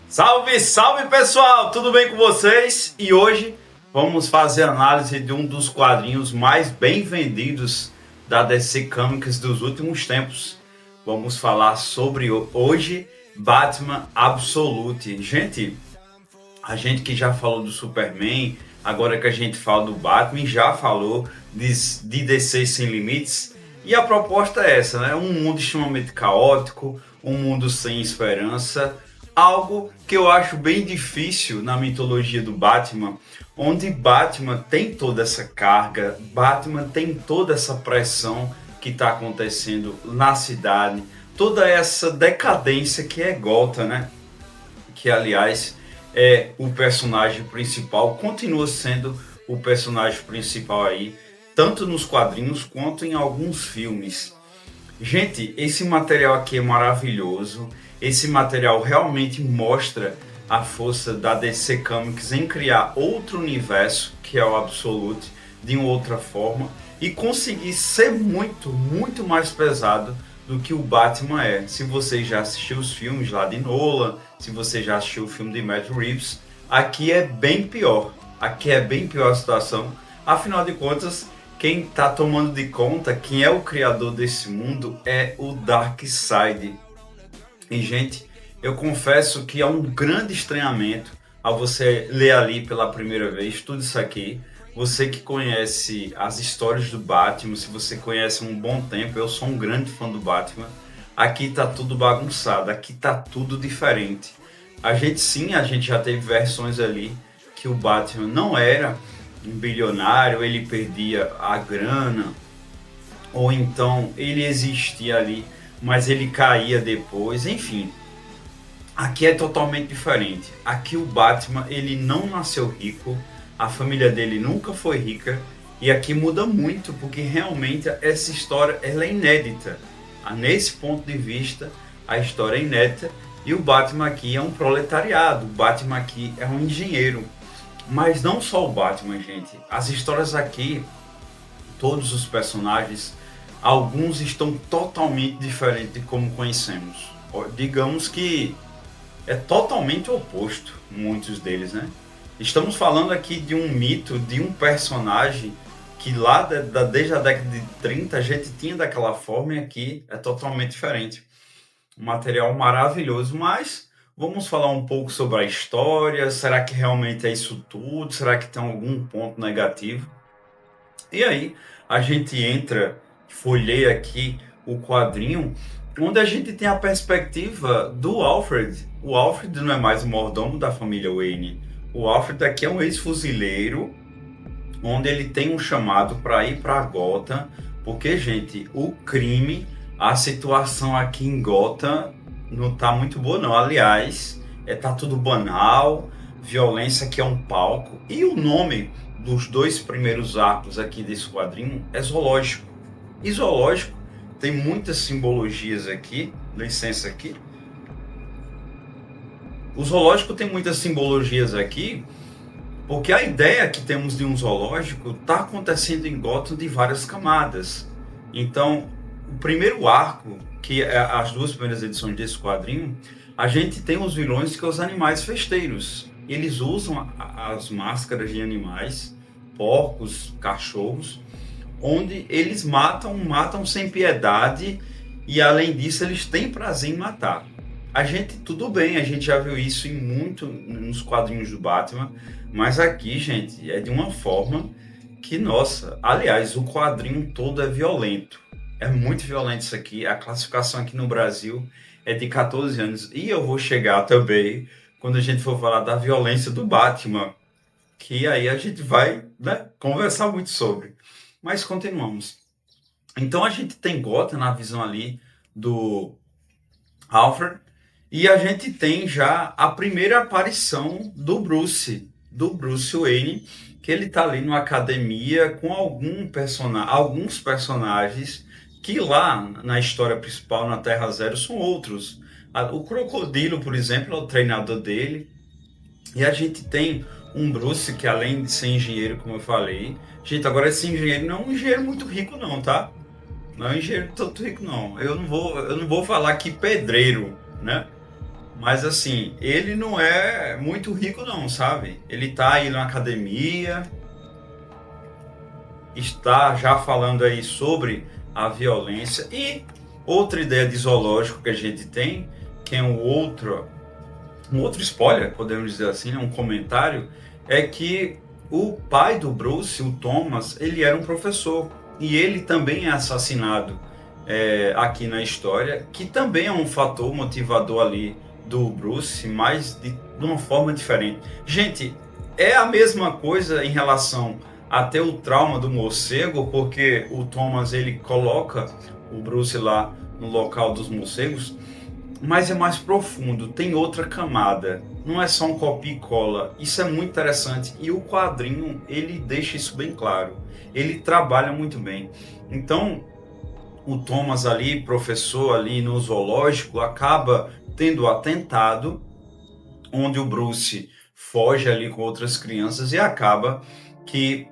Salve, salve pessoal, tudo bem com vocês? E hoje vamos fazer análise de um dos quadrinhos mais bem vendidos da DC Comics dos últimos tempos. Vamos falar sobre hoje Batman Absolute. Gente, a gente que já falou do Superman, agora que a gente fala do Batman, já falou de DC Sem Limites. E a proposta é essa, né? Um mundo extremamente caótico, um mundo sem esperança. Algo que eu acho bem difícil na mitologia do Batman, onde Batman tem toda essa carga, Batman tem toda essa pressão que está acontecendo na cidade, toda essa decadência que é Gotham, né? Que, aliás, é o personagem principal, continua sendo o personagem principal aí, tanto nos quadrinhos quanto em alguns filmes. Gente, esse material aqui é maravilhoso. Esse material realmente mostra a força da DC Comics em criar outro universo, que é o Absolute, de uma outra forma, e conseguir ser muito mais pesado do que o Batman é. Se você já assistiu os filmes lá de Nolan, se você já assistiu o filme de Matt Reeves, aqui é bem pior. Aqui é bem pior a situação. Afinal de contas, quem está tomando de conta, quem é o criador desse mundo é o Darkseid. E, gente, eu confesso que é um grande estranhamento ao você ler ali pela primeira vez tudo isso aqui. Você que conhece as histórias do Batman, se você conhece há um bom tempo, eu sou um grande fã do Batman. Aqui tá tudo bagunçado, aqui tá tudo diferente. A gente já teve versões ali que o Batman não era um bilionário, ele perdia a grana, ou então ele existia ali, mas ele caía depois, enfim. Aqui é totalmente diferente. Aqui o Batman, ele não nasceu rico, a família dele nunca foi rica, e aqui muda muito, porque realmente essa história ela é inédita. Nesse ponto de vista, a história é inédita, e o Batman aqui é um proletariado, o Batman aqui é um engenheiro. Mas não só o Batman, gente. As histórias aqui, todos os personagens, alguns estão totalmente diferentes de como conhecemos. Digamos que é totalmente oposto, muitos deles, né? Estamos falando aqui de um mito, de um personagem que lá desde a década de 30 a gente tinha daquela forma, e aqui é totalmente diferente. Um material maravilhoso, mas vamos falar um pouco sobre a história. Será que realmente é isso tudo? Será que tem algum ponto negativo? E aí a gente entra, folheia aqui o quadrinho, onde a gente tem a perspectiva do Alfred. O Alfred não é mais o mordomo da família Wayne. O Alfred aqui é um ex-fuzileiro, onde ele tem um chamado para ir para Gotham, porque, gente, o crime, a situação aqui em Gotham não tá muito boa não. Aliás, tá tudo banal, violência aqui é um palco, e o nome dos dois primeiros arcos aqui desse quadrinho é Zoológico. E Zoológico tem muitas simbologias aqui, licença aqui. O zoológico tem muitas simbologias aqui, porque a ideia que temos de um zoológico está acontecendo em Gotham de várias camadas. Então, o primeiro arco, que é as duas primeiras edições desse quadrinho, a gente tem os vilões que são os animais festeiros. Eles usam as máscaras de animais, porcos, cachorros, onde eles matam sem piedade, e além disso eles têm prazer em matar. A gente, tudo bem, a gente já viu isso nos quadrinhos do Batman, mas aqui, gente, é de uma forma que, nossa, aliás, o quadrinho todo é violento. É muito violento isso aqui. A classificação aqui no Brasil é de 14 anos. E eu vou chegar também, quando a gente for falar da violência do Batman, que aí a gente vai, né, conversar muito sobre. Mas continuamos. Então a gente tem Gotham na visão ali do Alfred, e a gente tem já a primeira aparição do Bruce Wayne, que ele tá ali numa academia com alguns personagens que lá na história principal, na Terra Zero, são outros. O Crocodilo, por exemplo, é o treinador dele. E a gente tem um Bruce que, além de ser engenheiro, como eu falei... Gente, agora esse engenheiro não é um engenheiro muito rico não, tá? Não é um engenheiro tanto rico não. Eu não vou falar que pedreiro, né? Mas assim, ele não é muito rico não, sabe? Ele tá aí na academia, está já falando aí sobre a violência. E outra ideia de zoológico que a gente tem, que é um outro spoiler, podemos dizer assim, né? Um comentário, é que o pai do Bruce, o Thomas, ele era um professor. E ele também é assassinado aqui na história, que também é um fator motivador ali do Bruce, mas de uma forma diferente. Gente, é a mesma coisa em relação até o trauma do morcego, porque o Thomas ele coloca o Bruce lá no local dos morcegos, mas é mais profundo, tem outra camada. Não é só um copia e cola. Isso é muito interessante e o quadrinho ele deixa isso bem claro. Ele trabalha muito bem. Então, o Thomas ali, professor ali no zoológico, acaba tendo atentado, onde o Bruce foge ali com outras crianças e acaba que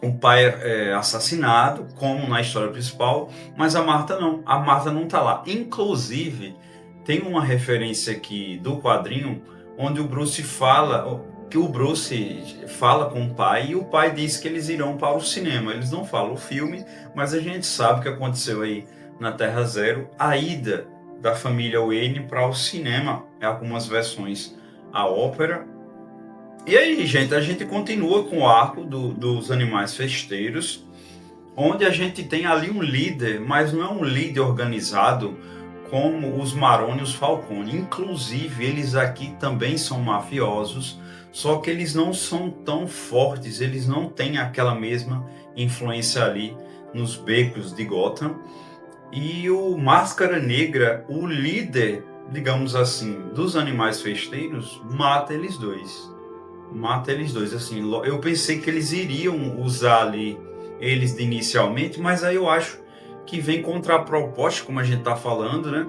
o pai é assassinado, como na história principal, mas a Marta não. A Marta não tá lá. Inclusive, tem uma referência aqui do quadrinho onde o Bruce fala que o Bruce fala com o pai e o pai diz que eles irão para o cinema. Eles não falam o filme, mas a gente sabe que aconteceu aí na Terra Zero a ida da família Wayne para o cinema, em algumas versões a ópera. E aí, gente, a gente continua com o arco dos animais festeiros, onde a gente tem ali um líder, mas não é um líder organizado como os Maroni e os Falcone. Inclusive, eles aqui também são mafiosos, só que eles não são tão fortes, eles não têm aquela mesma influência ali nos becos de Gotham. E o Máscara Negra, o líder, digamos assim, dos animais festeiros, mata eles dois. Mata eles dois, assim, eu pensei que eles iriam usar ali eles inicialmente, mas aí eu acho que vem contraproposta, como a gente está falando, né,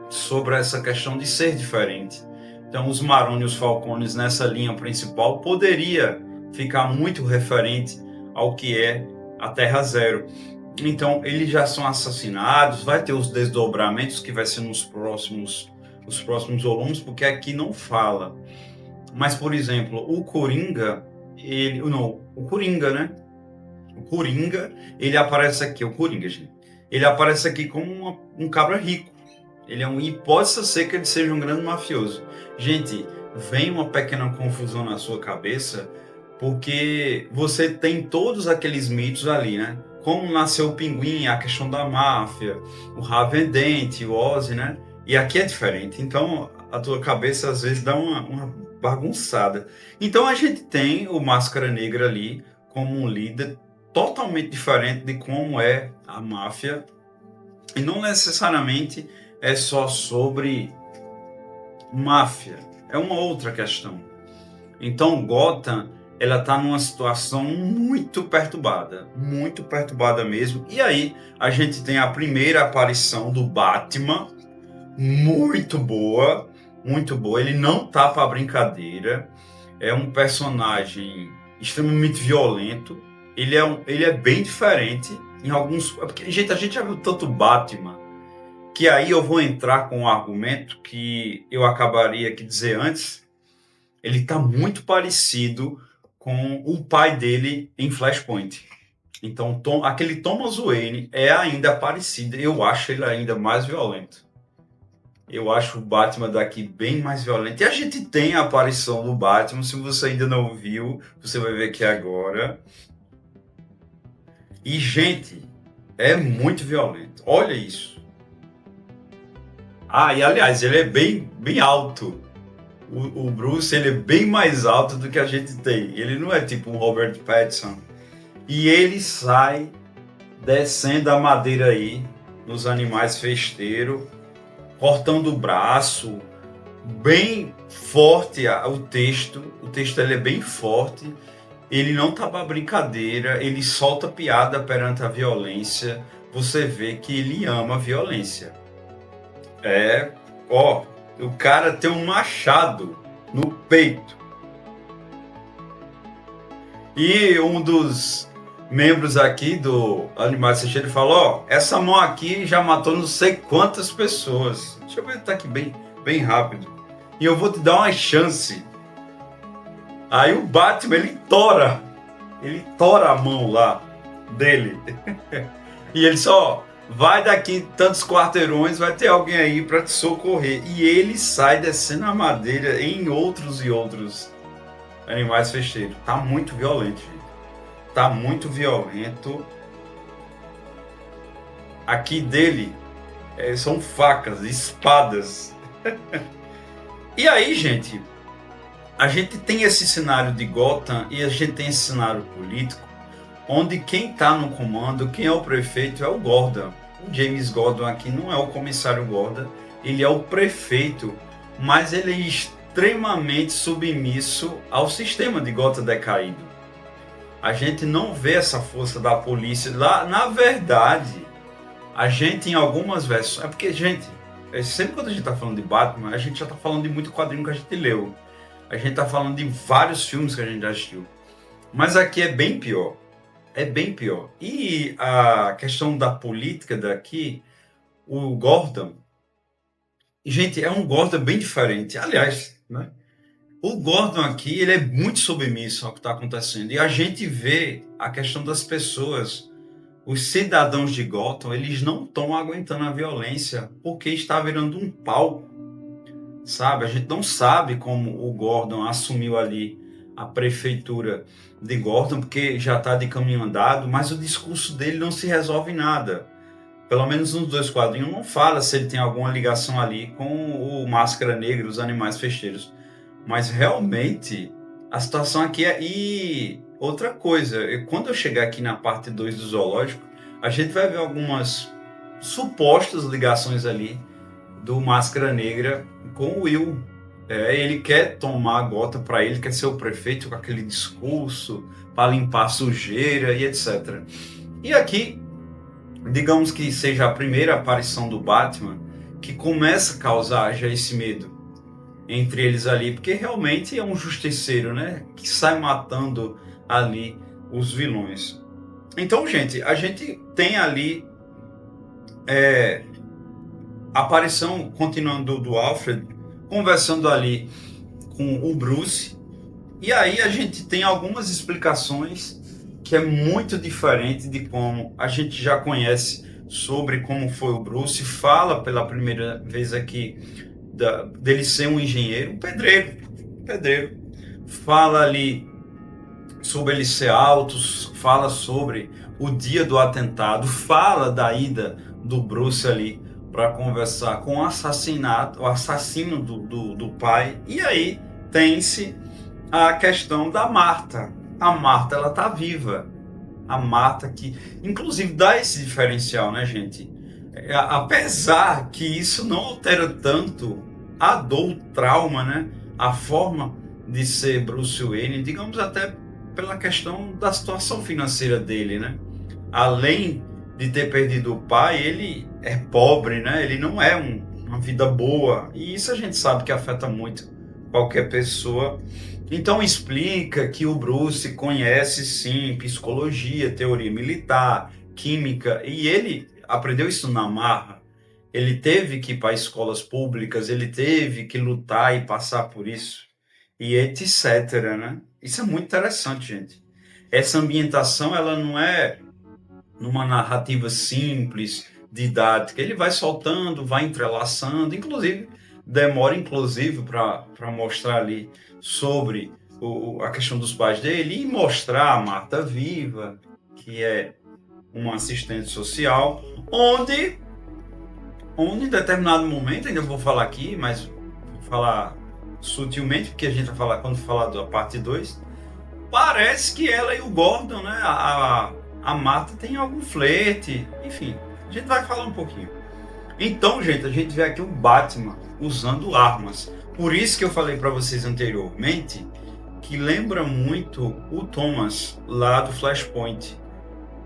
sobre essa questão de ser diferente. Então os Maroni e os Falcones nessa linha principal poderia ficar muito referente ao que é a Terra Zero. Então eles já são assassinados, vai ter os desdobramentos que vai ser nos próximos volumes, porque aqui não fala. Mas, por exemplo, o Coringa, o Coringa, né? O Coringa, ele aparece aqui, o Coringa, gente. Ele aparece aqui como um cabra rico. E pode ser que ele seja um grande mafioso. Gente, vem uma pequena confusão na sua cabeça, porque você tem todos aqueles mitos ali, né? Como nasceu o Pinguim, a questão da máfia, o Raven Dente, o Ozzy, né? E aqui é diferente. Então, a tua cabeça às vezes dá uma bagunçada. Então a gente tem o Máscara Negra ali como um líder totalmente diferente de como é a máfia, e não necessariamente é só sobre máfia, é uma outra questão. Então Gotham, ela está numa situação muito perturbada mesmo. E aí a gente tem a primeira aparição do Batman, muito boa, muito boa. Ele não tá para brincadeira. É um personagem extremamente violento. Ele é bem diferente em alguns. Porque, gente, a gente já viu tanto Batman que aí eu vou entrar com um argumento que eu acabaria de dizer antes. Ele tá muito parecido com o pai dele em Flashpoint. Então, aquele Thomas Wayne é ainda parecido. Eu acho ele ainda mais violento. Eu acho o Batman daqui bem mais violento. E a gente tem a aparição do Batman. Se você ainda não viu, você vai ver aqui agora. E, gente, é muito violento. Olha isso. Ah, e aliás, ele é bem alto. O Bruce, ele é bem mais alto do que a gente tem. Ele não é tipo um Robert Pattinson. E ele sai descendo a madeira aí nos animais festeiros, cortando o braço, bem forte o texto ele é bem forte, ele não tá pra brincadeira, ele solta piada perante a violência, você vê que ele ama a violência. O cara tem um machado no peito. E um dos membros aqui do Animais Festeiros falou, essa mão aqui já matou não sei quantas pessoas. Deixa eu ver, tá aqui bem bem rápido. E eu vou te dar uma chance. Aí o Batman, ele tora a mão lá dele. E ele só vai daqui tantos quarteirões, vai ter alguém aí para te socorrer. E ele sai descendo a madeira em outros e outros animais festeiros. Tá muito violento, gente. Tá muito violento. Aqui dele são facas, espadas. E aí, gente, a gente tem esse cenário de Gotham e a gente tem esse cenário político, onde quem está no comando, quem é o prefeito é o Gordon. O James Gordon aqui não é o comissário Gordon, ele é o prefeito, mas ele é extremamente submisso ao sistema de Gotham decaído. A gente não vê essa força da polícia lá, na verdade. A gente, em algumas versões... É porque, gente, sempre quando a gente tá falando de Batman, a gente já tá falando de muito quadrinho que a gente leu. A gente tá falando de vários filmes que a gente já assistiu. Mas aqui é bem pior. É bem pior. E a questão da política daqui, o Gordon... Gente, é um Gordon bem diferente. Aliás, né? O Gordon aqui, ele é muito submisso ao que está acontecendo. E a gente vê a questão das pessoas... Os cidadãos de Gotham, eles não estão aguentando a violência porque está virando um palco, sabe? A gente não sabe como o Gordon assumiu ali a prefeitura de Gotham porque já está de caminho andado, mas o discurso dele não se resolve em nada. Pelo menos nos 2 quadrinhos não fala se ele tem alguma ligação ali com o Máscara Negra, os animais festeiros. Mas realmente a situação aqui é... E outra coisa, quando eu chegar aqui na parte 2 do zoológico, a gente vai ver algumas supostas ligações ali do Máscara Negra com o Will. Ele quer tomar a Gotham para ele, quer ser o prefeito com aquele discurso para limpar a sujeira e etc. E aqui, digamos que seja a primeira aparição do Batman que começa a causar já esse medo entre eles ali, porque realmente é um justiceiro, né, que sai matando ali os vilões. Então, gente, a gente tem ali a aparição continuando do Alfred conversando ali com o Bruce, e aí a gente tem algumas explicações que é muito diferente de como a gente já conhece sobre como foi o Bruce. Fala pela primeira vez aqui dele ser um engenheiro, um pedreiro. Fala ali sobre ele ser alto, fala sobre o dia do atentado, fala da ida do Bruce ali para conversar com o assassino do pai. E aí tem-se a questão da Marta. A Marta, ela tá viva. A Marta que, inclusive, dá esse diferencial, né, gente? Apesar que isso não altera tanto a dor, o trauma, né? A forma de ser Bruce Wayne, digamos até pela questão da situação financeira dele, né? Além de ter perdido o pai, ele é pobre, né? Ele não é uma vida boa. E isso a gente sabe que afeta muito qualquer pessoa. Então explica que o Bruce conhece sim psicologia, teoria militar, química, e ele aprendeu isso na marra. Ele teve que ir para escolas públicas, ele teve que lutar e passar por isso, e etc, né? Isso é muito interessante, gente. Essa ambientação, ela não é numa narrativa simples, didática. Ele vai soltando, vai entrelaçando, inclusive demora para mostrar ali sobre a questão dos pais dele e mostrar a Marta viva, que é uma assistente social, onde em determinado momento, ainda vou falar aqui, mas vou falar sutilmente, porque a gente vai falar quando falar da parte 2, parece que ela e o Gordon, né, a Marta tem algum flerte, enfim, a gente vai falar um pouquinho. Então, gente, a gente vê aqui o Batman usando armas. Por isso que eu falei para vocês anteriormente que lembra muito o Thomas lá do Flashpoint.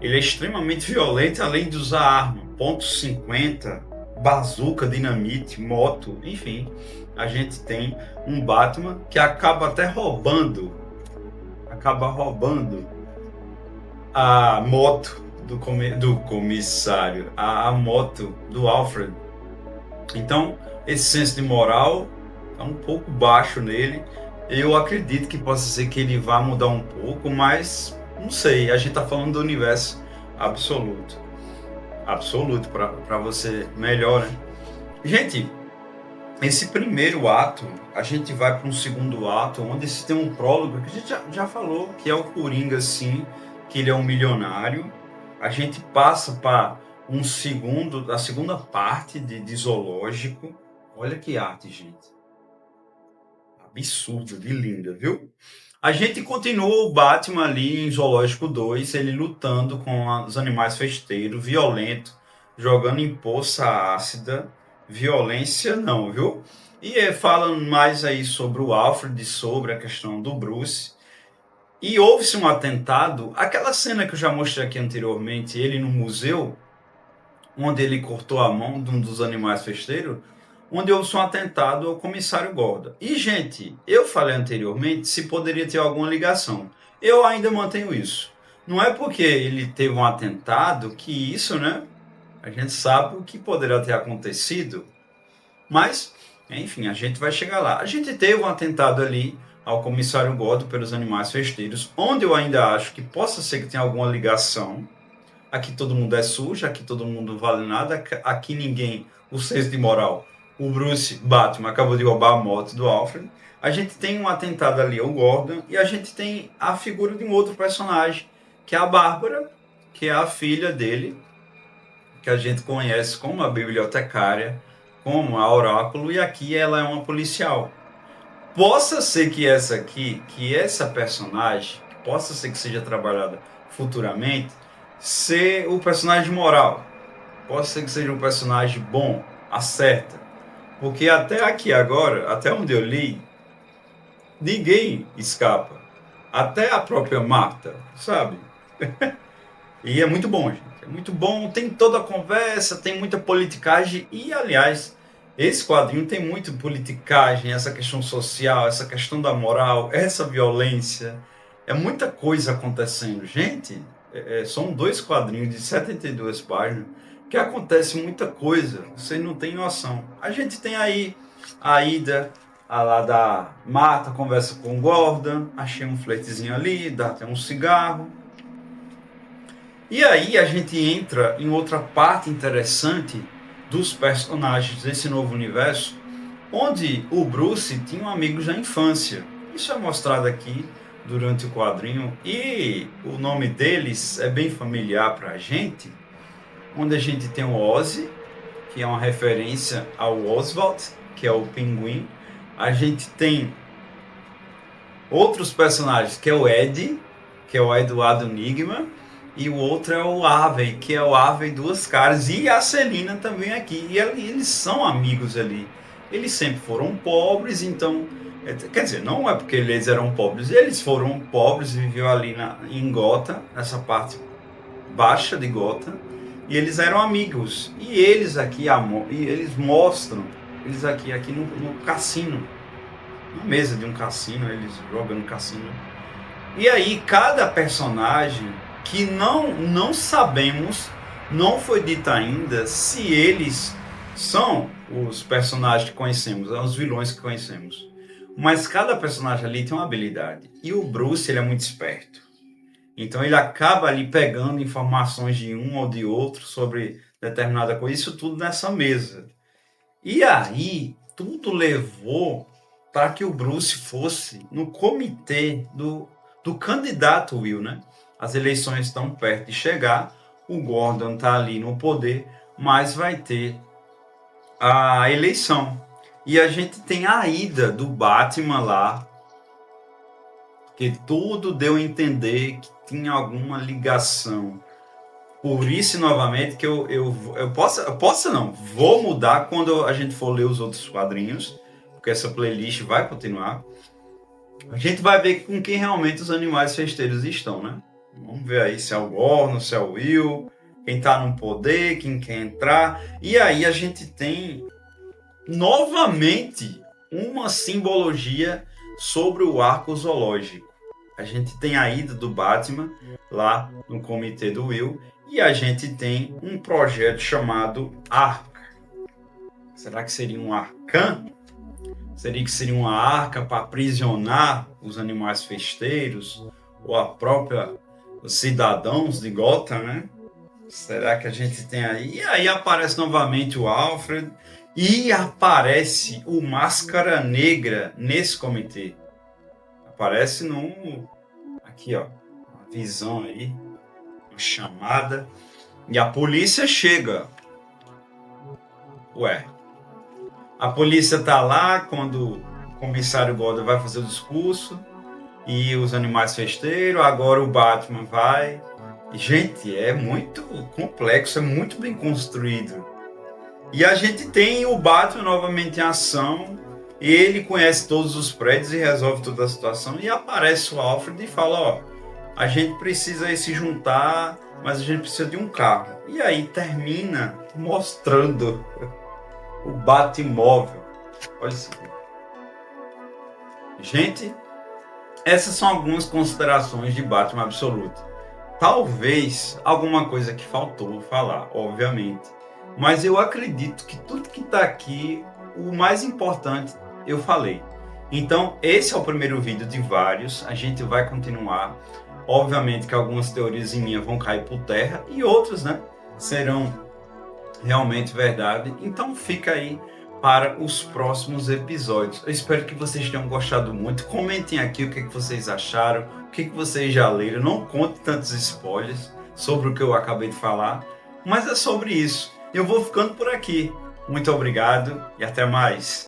Ele é extremamente violento, além de usar arma, .50, bazuca, dinamite, moto, enfim. A gente tem um Batman que acaba até roubando a moto do comissário, a moto do Alfred. Então, esse senso de moral está um pouco baixo nele. Eu acredito que possa ser que ele vá mudar um pouco, mas não sei, a gente está falando do universo absoluto. Absoluto, para você melhor, né? Gente, esse primeiro ato, a gente vai para um segundo ato, onde se tem um prólogo, que a gente já falou, que é o Coringa, sim, que ele é um milionário. A gente passa para a segunda parte de Zoológico. Olha que arte, gente. Absurda, de linda, viu? A gente continua o Batman ali em Zoológico 2, ele lutando com os animais festeiros, violento, jogando em poça ácida, violência não, viu? E fala mais aí sobre o Alfred, sobre a questão do Bruce. E houve-se um atentado, aquela cena que eu já mostrei aqui anteriormente, ele no museu, onde ele cortou a mão de um dos animais festeiros, onde houve um atentado ao comissário Gordon. E, gente, eu falei anteriormente se poderia ter alguma ligação. Eu ainda mantenho isso. Não é porque ele teve um atentado que isso, né? A gente sabe o que poderia ter acontecido. Mas, enfim, a gente vai chegar lá. A gente teve um atentado ali ao comissário Gordon pelos animais festeiros, onde eu ainda acho que possa ser que tenha alguma ligação. Aqui todo mundo é sujo, aqui todo mundo não vale nada, aqui ninguém, o senso de moral. O Bruce Batman acabou de roubar a moto do Alfred. A gente tem um atentado ali ao Gordon e a gente tem a figura de um outro personagem, que é a Bárbara, que é a filha dele, que a gente conhece como a bibliotecária, como a Oráculo, e aqui ela é uma policial. Possa ser que essa personagem, possa ser que seja trabalhada futuramente, ser o personagem moral. Pode ser que seja um personagem bom, acerta. Porque até aqui agora, até onde eu li, ninguém escapa. Até a própria Marta, sabe? E é muito bom, gente. É muito bom, tem toda a conversa, tem muita politicagem. E, aliás, esse quadrinho tem muito politicagem, essa questão social, essa questão da moral, essa violência. É muita coisa acontecendo. Gente, são 2 quadrinhos de 72 páginas que acontece muita coisa, vocês não têm noção. A gente tem aí a ida a lá da Marta, conversa com o Gordon, achei um flertezinho ali, dá até um cigarro. E aí a gente entra em outra parte interessante dos personagens desse novo universo, onde o Bruce tinha amigos da infância. Isso é mostrado aqui durante o quadrinho e o nome deles é bem familiar para a gente, onde a gente tem o Ozzy, que é uma referência ao Oswald, que é o pinguim. A gente tem outros personagens, que é o Ed, que é o Eduardo Nigma, e o outro é o Harvey, que é o Harvey Duas Caras, e a Celina também aqui. E eles são amigos ali. Eles sempre foram pobres, então... Quer dizer, não é porque eles eram pobres, eles foram pobres e viviam ali em Gotham, nessa parte baixa de Gotham, e eles eram amigos. E eles aqui, eles mostram, eles aqui no cassino, na mesa de um cassino, eles jogando cassino. E aí, cada personagem que não sabemos, não foi dito ainda se eles são os personagens que conhecemos, os vilões que conhecemos. Mas cada personagem ali tem uma habilidade. E o Bruce, ele é muito esperto. Então ele acaba ali pegando informações de um ou de outro sobre determinada coisa. Isso tudo nessa mesa. E aí, tudo levou para que o Bruce fosse no comitê do candidato Will, né? As eleições estão perto de chegar. O Gordon está ali no poder, mas vai ter a eleição. E a gente tem a ida do Batman lá, que tudo deu a entender que tinha alguma ligação. Por isso, novamente, que eu posso não, vou mudar quando a gente for ler os outros quadrinhos, porque essa playlist vai continuar. A gente vai ver com quem realmente os animais festeiros estão, né? Vamos ver aí se é o Gordon, se é o Will, quem tá no poder, quem quer entrar. E aí a gente tem novamente uma simbologia sobre o arco zoológico. A gente tem a ida do Batman lá no comitê do Will e a gente tem um projeto chamado Arca. Será que seria um arcan? Seria que seria uma arca para aprisionar os animais festeiros ou a própria os cidadãos de Gotham, né? Será que a gente tem aí? E aí aparece novamente o Alfred e aparece o Máscara Negra nesse comitê. Aparece aqui, ó, uma visão aí, uma chamada, e a polícia chega. Ué, a polícia tá lá quando o comissário Gordon vai fazer o discurso e os animais festeiros, agora o Batman vai. Gente, é muito complexo, é muito bem construído. E a gente tem o Batman novamente em ação, ele conhece todos os prédios e resolve toda a situação, e aparece o Alfred e fala, ó, a gente precisa se juntar, mas a gente precisa de um carro. E aí termina mostrando o Batmóvel. Olha isso aqui. Gente, essas são algumas considerações de Batman Absoluto. Talvez alguma coisa que faltou falar, obviamente. Mas eu acredito que tudo que está aqui, o mais importante, eu falei. Então, esse é o primeiro vídeo de vários. A gente vai continuar. Obviamente que algumas teorias minhas vão cair por terra e outras, né, serão realmente verdade. Então, fica aí para os próximos episódios. Eu espero que vocês tenham gostado muito. Comentem aqui o que vocês acharam, o que vocês já leram. Não conte tantos spoilers sobre o que eu acabei de falar, mas é sobre isso. Eu vou ficando por aqui. Muito obrigado e até mais.